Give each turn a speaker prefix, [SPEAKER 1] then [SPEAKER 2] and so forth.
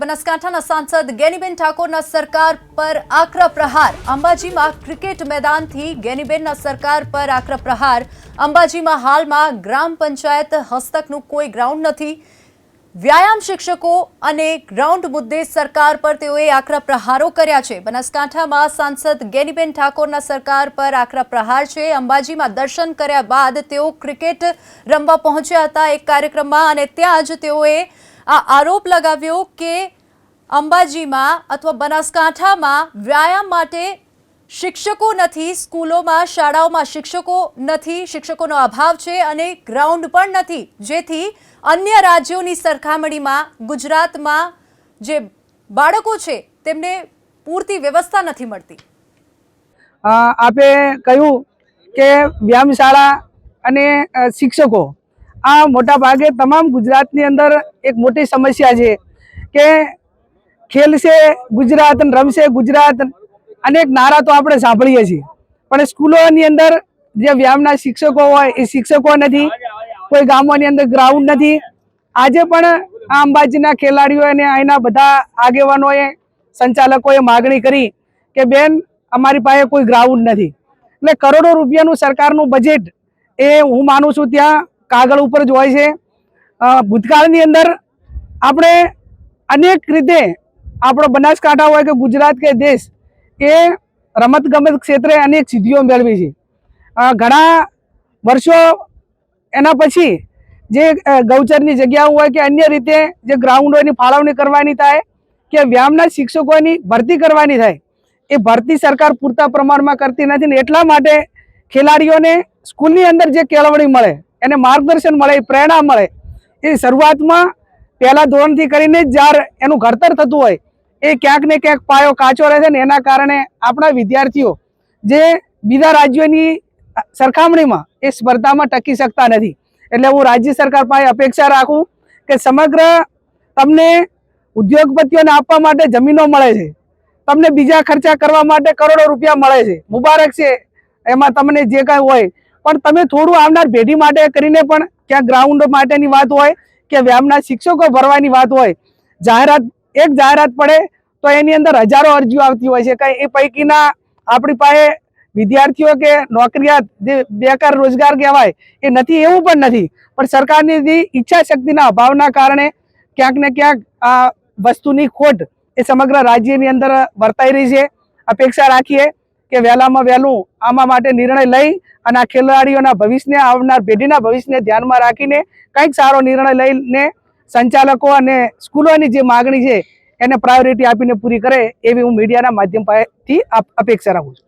[SPEAKER 1] બનાસકાંઠાના સાંસદ ગેનીબેન ઠાકોરના સરકાર પર આકરા પ્રહાર। અંબાજીમાં ક્રિકેટ મેદાનથી ગેનીબેનના સરકાર પર આકરા પ્રહાર। અંબાજીમાં હાલમાં ગ્રામ પંચાયત હસ્તકનું કોઈ ગ્રાઉન્ડ નથી। વ્યાયામ શિક્ષકો અને ગ્રાઉન્ડ મુદ્દે સરકાર પર તેઓએ આકરા પ્રહારો કર્યા છે। બનાસકાંઠામાં સાંસદ ગેનીબેન ઠાકોરના સરકાર પર આકરા પ્રહાર છે। અંબાજીમાં દર્શન કર્યા બાદ તેઓ ક્રિકેટ રમવા પહોંચ્યા હતા એક કાર્યક્રમમાં અને ત્યાં જ તેઓએ આ આરોપ लगाव्यो के अंबाजीमां अथवा बनासकांठामां व्यायाम माटे शिक्षको नथी, स्कूलोमां शाळाओमां शिक्षको नथी, शिक्षकोनो अभाव छे अने ग्राउंड पण नथी, जेथी अन्य राज्योनी सरखामणीमां गुजरातमां जे बाळको छे तेमने पूरती व्यवस्था नथी मळती।
[SPEAKER 2] आपे कह्युं के व्यायामशाळा अने शिक्षको आ मोटा भागे तमाम गुजरातनी अंदर एक मोटी समस्या है कि खेल से गुजरात रमशे गुजरात अनेक नारा तो आपणे सांभळीए छीए पण स्कूलोनी अंदर जे व्यायामना शिक्षको होय ए शिक्षको नथी, कोई गामोनी अंदर ग्राउंड नथी। आजे पण आ अंबाजीना खेलाड़ीओ अने અહીંના બધા આગેવાનોએ સંચાલકોએ मागणी करी કે બેન અમારી પાસે કોઈ ગ્રાઉન્ડ નથી। એટલે કરોડો રૂપિયાનું સરકારનું બજેટ એ હું માનું છું ત્યાં कागळ उपर ज होय छे। भूतकाळनी अंदर आपणे अनेक रीते आपणो बनासकांठा होय के गुजरात के देश ए रमत गमत क्षेत्रे अनेक सिद्धिओ मेळवी छे। घणा वर्षो एना पछी जे गौचरनी जग्याओ होय के अन्य रीते जे ग्राउंडोनी फाळवणी करवानी थाय के व्यायामना शिक्षकोनी भरती करवानी थाय ए भरती सरकार पूरता प्रमाणमां करती नथी ने एटला माटे खेलाड़ीओने स्कूलनी अंदर जे केळवणी मळे एने मार्गदर्शन मळे, प्रेरणा मळे। ए शरूआतमां पहला धोरणथी करीने ज्यार एनुं घडतर थतुं होय ए क्यांक ने क्यांक पायो काचो रहे छे ने एना कारणे आपणा विद्यार्थीओ जे बीजा राज्योनी सरखामणीमां ए स्पर्धामां टकी शकता नथी। एटले हुं राज्य सरकार पासे अपेक्षा राखुं के समग्र तमने उद्योगपतिओने आपवा माटे जमीनो मळे छे, तमने बीजा खर्चा करवा माटे करोड़ो रूपिया मळे छे, मुबारक छे एमां तमने जे कांई होय पण तमे थोड़ुं आवनार पेढ़ी माटे करीने पण क्या ग्राउंड माटेनी वात होय के व्यायामना शिक्षको भरवानी वात होय, एक जाहेरात पड़े तो एनी अंदर हजारों अरजीओ आवती होय छे। कई ए पैकीना आपणी पासे विद्यार्थीओ के नौकरियात जे बेकार रोजगार कहेवाय ए नथी एवुं पण नथी, पण सरकारनी जे इच्छा शक्तिना अभावना कारणे क्यांक ने क्यांक आ वस्तुनी खोट ए समग्र राज्यनी अंदर वर्ताई रही छे। अपेक्षा राखीए के वहेलामां वहेलुं आमां माटे निर्णय लई અને આ ખેલાડીઓના ભવિષ્યને આવનાર પેઢીના ભવિષ્યને ધ્યાનમાં રાખીને કંઈક સારો નિર્ણય લઈને સંચાલકો અને સ્કૂલોની જે માગણી છે એને પ્રાયોરિટી આપીને પૂરી કરે એવી હું મીડિયાના માધ્યમથી અપેક્ષા રાખું છું।